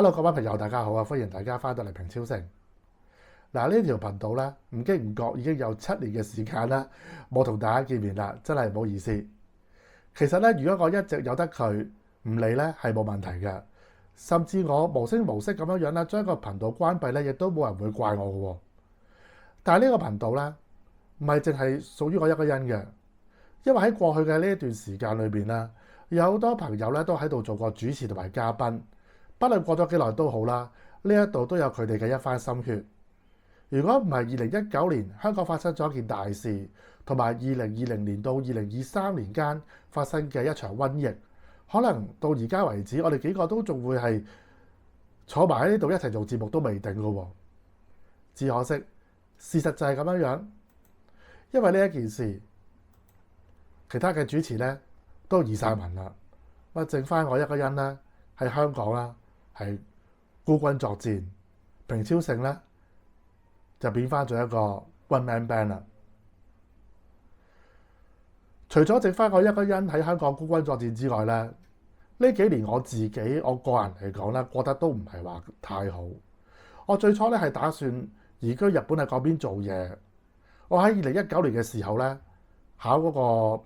Hello，各位朋友，大家好啊！歡迎大家翻到嚟平超城。嗱，呢條頻道咧，唔經唔覺已經有7年嘅時間啦，冇同大家見面啦，真係唔好意思。其實咧，如果我一直有得佢唔理咧，係冇問題嘅。甚至我無聲無息咁樣咧，將個頻道關閉咧，亦都冇人會怪我嘅喎。但係呢個頻道咧，唔係淨係屬於我一個人嘅，因為喺過去嘅呢一段時間裏邊咧，有好多朋友咧都喺度做過主持同埋嘉賓。不論過咗幾耐都好啦，呢一度都有佢哋嘅一番心血。如果唔係2019年香港發生咗一件大事，同埋2020年到2023年間發生嘅一場瘟疫，可能到而家為止，我哋幾個都仲會係坐埋喺呢度一齊做節目都未定嘅喎。只可惜事實就係咁樣樣，因為呢一件事，其他嘅主持咧都移晒民啦，剩翻我一個人咧喺香港啦。係孤軍作戰，平超城咧就變翻咗一個 one man band 啦。除咗剩翻我一個人喺香港孤軍作戰之外咧，呢幾年我個人嚟講咧，過得都唔係話太好。我最初咧係打算移居日本喺嗰邊做嘢。我喺2019年嘅時候咧，考嗰個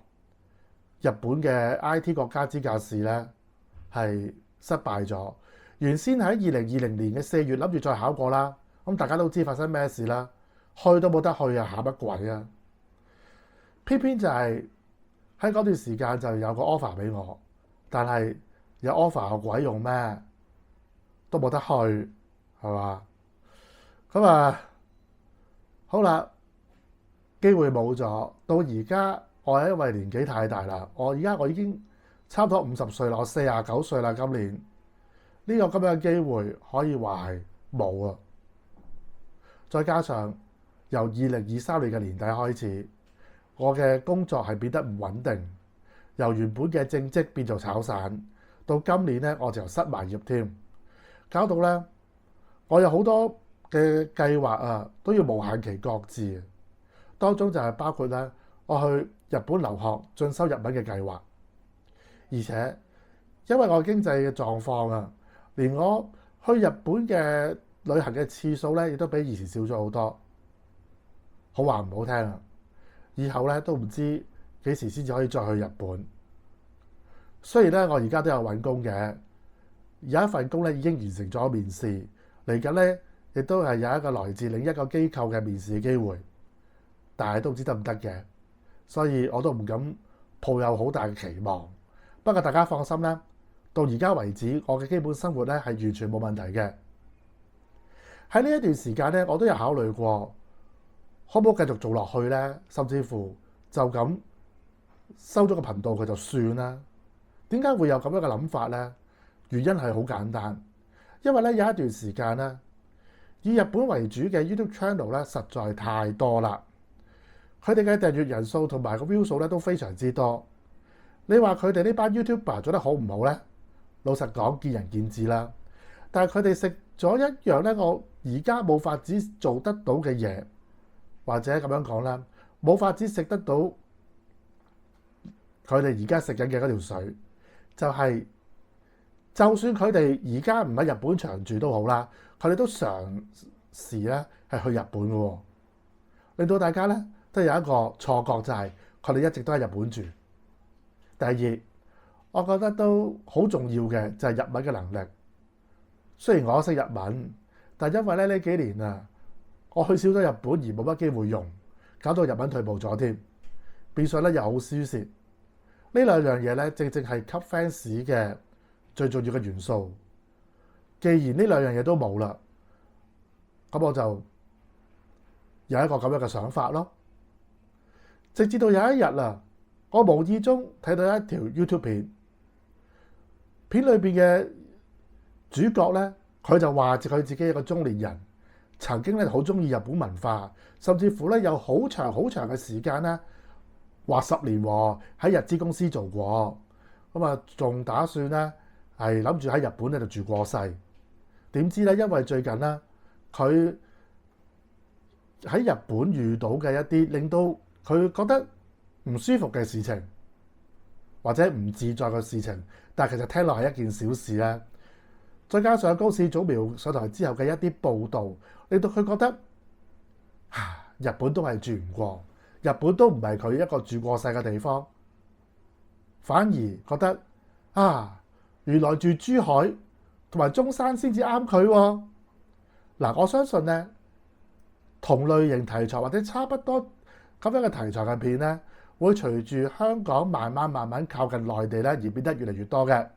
日本嘅 IT 國家資格試咧係失敗咗。原先喺2020年嘅4月諗住再考過啦，咁大家都知發生咩事啦，去都冇得去啊，考乜鬼啊！偏偏就係喺嗰段時間就有個 offer 俾我，但係有 offer 有鬼用咩？都冇得去，係嘛？咁啊，好啦，機會冇咗。到而家我係因為年紀太大啦，我已經差唔多50歲啦，我49歲啦，今年。呢個咁樣嘅機會可以話係冇啊！再加上由2023年嘅年底開始，我嘅工作係變得唔穩定，由原本嘅正職變做炒散，到今年咧我就失埋業添，搞到咧我有好多嘅計劃啊都要無限期擱置，當中就係包括咧我去日本留學進修日文嘅計劃，而且因為我經濟嘅狀況啊。連我去日本嘅旅行嘅次數咧，亦都比以前少咗好多。好話唔好聽啊，以後咧都唔知幾時先至可以再去日本。雖然咧我而家都有揾工嘅，有一份工咧已經完成咗面試，嚟緊咧亦都係有一個來自另一個機構嘅面試機會，但係都唔知得唔得嘅，所以我都唔敢抱有好大嘅期望。不過大家放心啦。到而家為止，我嘅基本生活咧係完全冇問題嘅。喺呢一段時間咧，我都有考慮過，可唔可以繼續做落去咧？甚至乎就咁收咗個頻道佢就算啦。點解會有咁樣嘅諗法咧？原因係好簡單，因為咧有一段時間咧，以日本為主嘅 YouTube channel 咧實在太多啦。佢哋嘅訂閱人數同埋個 view 數咧都非常之多。你話佢哋呢班 YouTuber 做得好唔好咧？老實講，見仁見智啦。但係佢哋食咗一樣咧，我而家冇法子做得到嘅嘢，或者咁樣講啦，冇法子食得到佢哋而家食緊嘅嗰條水，就係就算佢哋而家唔喺日本長住都好啦，佢哋都嘗試咧係去日本嘅喎，令到大家咧都有一個錯覺，就係佢哋一直都喺日本住。第二，我覺得都好重要嘅就係日文嘅能力。雖然我識日文，但因為咧呢幾年啊，我去少咗日本而冇乜機會用，搞到日文退步咗添。變相咧又好輸蝕。呢兩樣嘢咧，正正係吸 fans 嘅最重要嘅元素。既然呢兩樣嘢都冇啦，咁我就有一個咁樣嘅想法咯。直至到有一日啊，我無意中睇到一條 YouTube 片裏邊嘅主角咧，佢就話佢自己一個中年人，曾經咧好中意日本文化，甚至乎咧有好長嘅時間咧，話10年喺日資公司做過，咁啊仲打算咧係諗住喺日本咧就住過世。點知咧因為最近咧佢喺日本遇到嘅一啲令到佢覺得唔舒服嘅事情，或者唔自在嘅事情，但係其實聽落係一件小事咧。再加上高市早苗上台之後嘅一啲報導，令到佢覺得日本都係住唔過，日本都唔係佢一個住過世嘅地方，反而覺得原來住珠海同埋中山先至啱佢喎。嗱，我相信呢，同類型題材或者差不多咁樣嘅題材嘅片呢，會隨住香港慢慢靠近內地咧而變得越嚟越多嘅。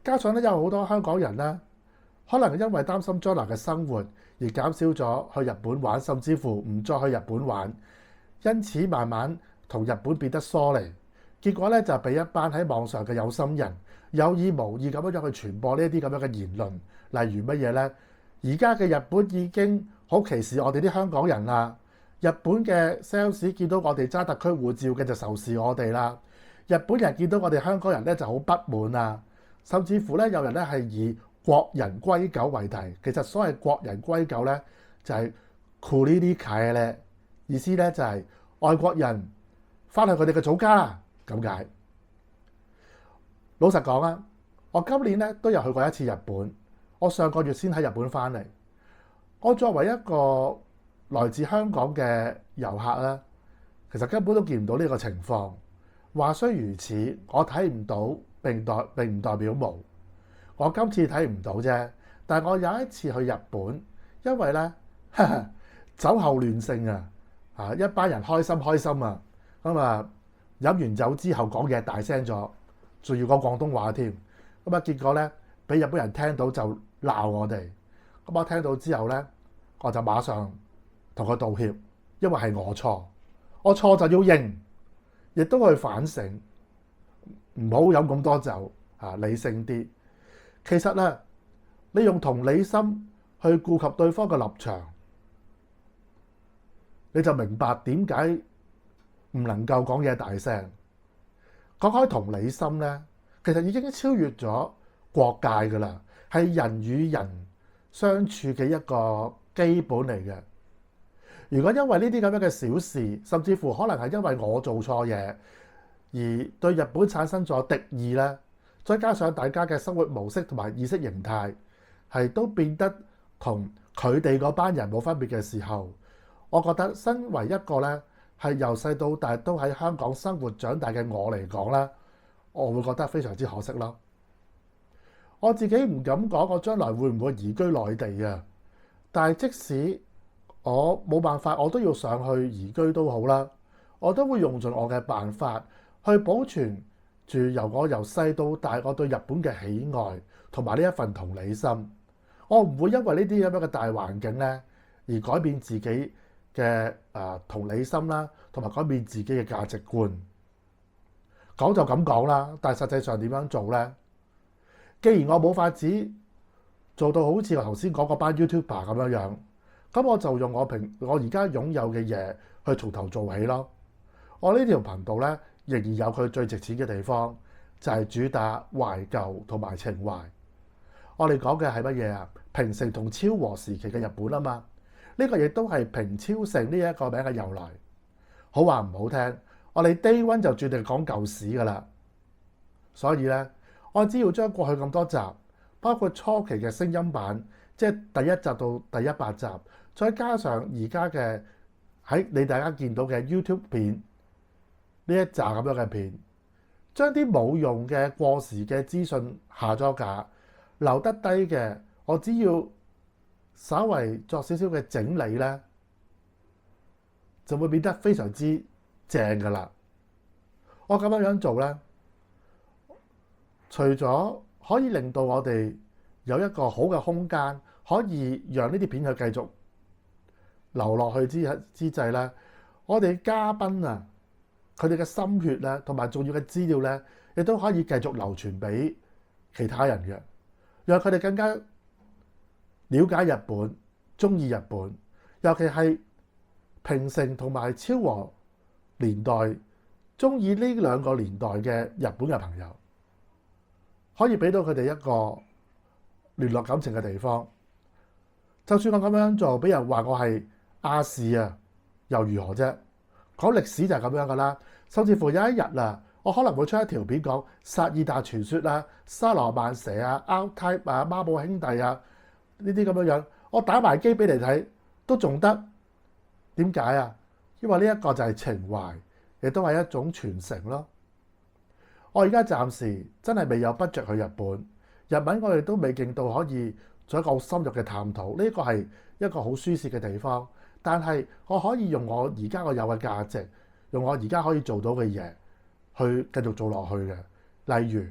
加上咧有好多香港人呢，可能因為擔心將來嘅生活而減少咗去日本玩，甚至乎唔再去日本玩，因此慢慢同日本變得疏離。結果咧就俾一班喺網上嘅有心人有意無意咁樣去傳播呢一啲咁樣嘅言論，例如乜嘢呢？而家嘅日本已經好歧視我哋啲香港人啦。日本嘅 sales 見到我哋揸特區護照嘅就仇視我哋啦。日本人見到我哋香港人咧就好不滿啊。甚至乎咧有人咧係以國人歸狗為題。其實所謂國人歸狗咧就係 Kuririkai 咧，意思咧就係外國人翻去佢哋嘅祖家咁解。老實講啊，我今年咧都有去過一次日本。我上個月先喺日本翻嚟。我作為一個來自香港嘅遊客咧，其實根本都見唔到呢個情況。話雖如此，我睇唔到並唔代表冇。我今次睇唔到啫，但係我有一次去日本，因為咧酒後亂性啊，一班人開心啊，咁啊飲完酒之後講嘢大聲咗，仲要講廣東話添。咁啊結果咧俾日本人聽到就鬧我哋。咁我聽到之後咧，我就馬上同佢道歉，因為係我錯，我錯就要認，亦都去反省，唔好飲咁多酒理性啲。其實咧，你用同理心去顧及對方嘅立場，你就明白點解唔能夠講嘢大聲。講開同理心咧，其實已經超越咗國界㗎啦，係人與人相處嘅一個基本嚟嘅。如果因為呢啲咁樣嘅小事，甚至乎可能係因為我做錯嘢而對日本產生咗敵意咧，再加上大家嘅生活模式同埋意識形態係都變得同佢哋嗰班人冇分別嘅時候，我覺得身為一個咧係由細到大都喺香港生活長大嘅我嚟講咧，我會覺得非常之可惜咯。我自己唔敢講我將來會唔會移居內地啊，但係即使我冇辦法，我都要上去移居都好啦，我都會用盡我嘅辦法去保存住我由細到大我對日本嘅喜愛同埋呢一份同理心。我唔會因為呢啲咁樣嘅大環境咧而改變自己嘅同理心啦，同埋改變自己嘅價值觀。講就咁講啦，但係實際上點樣做呢？既然我冇法子做到好似我頭先講嗰班 YouTuber 咁樣，咁我就用我而家擁有嘅嘢去從頭做起咯。我呢條頻道咧仍然有佢最值錢嘅地方，就係主打懷舊同埋情懷。我哋講嘅係乜嘢啊？平成同昭和時期嘅日本啊嘛，呢個亦都係平超盛呢一個名嘅由來。好話唔好聽，我哋 Day One 就注定講舊史噶啦。所以咧，我只要將過去咁多集，包括初期嘅聲音版，即係第一集到第100集，再加上而家嘅喺你大家見到嘅 YouTube 片呢一集咁樣嘅片，將啲冇用嘅過時嘅資訊下咗架，留得低嘅，我只要稍為作少少嘅整理咧，就會變得非常之正噶啦。我咁樣做咧，除咗可以令到我哋有一個好嘅空間，可以讓呢啲片去繼續流落去之際咧，我哋嘉賓啊，佢哋嘅心血咧，同埋重要嘅資料咧，亦都可以繼續流傳俾其他人嘅，讓佢哋更加了解日本、中意日本，尤其係平成同埋昭和年代中意呢兩個年代嘅日本嘅朋友，可以俾到佢哋一個聯絡感情嘅地方。就算我咁樣做，俾人話我係亞視啊，又如何啫？講歷史就係咁樣噶啦。甚至乎有一日啊，我可能會出一條片講薩爾達傳說啊、沙羅曼蛇啊、R-Type 啊、孖寶兄弟啊呢啲咁樣樣，我打埋機俾你睇都仲得。點解啊？因為呢一個就係情懷，亦都係一種傳承咯。我而家暫時真係未有 budget 去日本，日文我哋都未勁到可以做一個好深入嘅探討。呢個係一個好舒適嘅地方，但係我可以用我而家我有嘅價值，用我而家可以做到嘅嘢去繼續做落去嘅。例如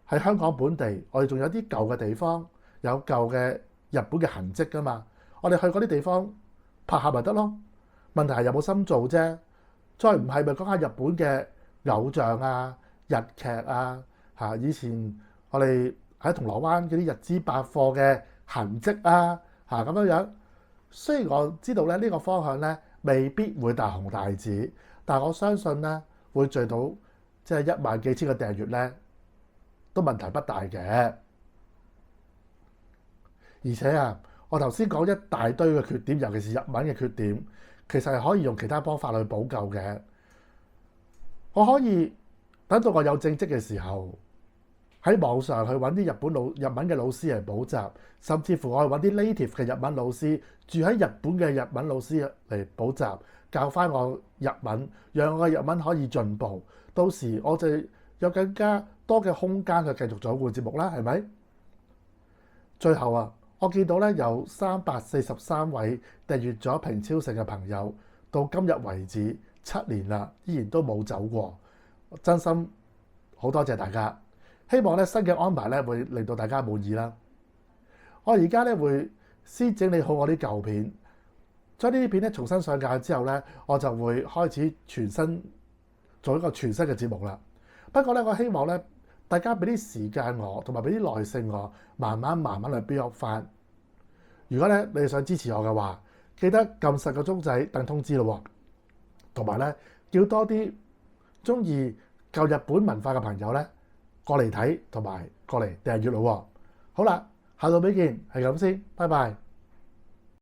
喺香港本地，我哋仲有啲舊嘅地方，有舊嘅日本嘅痕跡㗎嘛。我哋去嗰啲地方拍下咪得咯。問題係有冇心做啫。再唔係咪講下日本嘅偶像啊、日劇啊嚇？以前我哋喺銅鑼灣嗰啲日資百貨嘅痕跡啊嚇咁樣樣。雖然我知道咧呢個方向咧未必會大紅大紫，但我相信咧會聚到即係1萬幾千個訂閱咧，都問題不大嘅。而且啊，我頭先講一大堆嘅缺點，尤其是日文嘅缺點，其實係可以用其他方法去補救嘅。我可以等到我有正職嘅時候，喺網上去揾啲日文嘅老師嚟補習，甚至乎我係揾啲 native 嘅日文老師，住喺日本嘅日文老師嚟補習，教翻我日文，讓我嘅日文可以進步。到時我就有更加多嘅空間去繼續做個節目啦，係咪？最後啊，我見到咧有343位訂閱咗平超盛嘅朋友，到今日為止7年啦，依然都冇走過，真心好多謝大家。希望咧新嘅安排咧會令到大家滿意啦。我而家咧會先整理好我啲舊片，將呢啲片咧重新上架之後咧，我就會開始全新做一個全新嘅節目啦。不過咧，我希望咧大家俾啲時間我，同埋俾啲耐性我，慢慢去 build up 翻。如果咧你想支持我嘅話，記得撳實個鐘仔等通知咯。同埋咧叫多啲中意舊日本文化嘅朋友咧過嚟睇，同埋過嚟訂閱咯。好啦，下度俾見，係咁先，拜拜。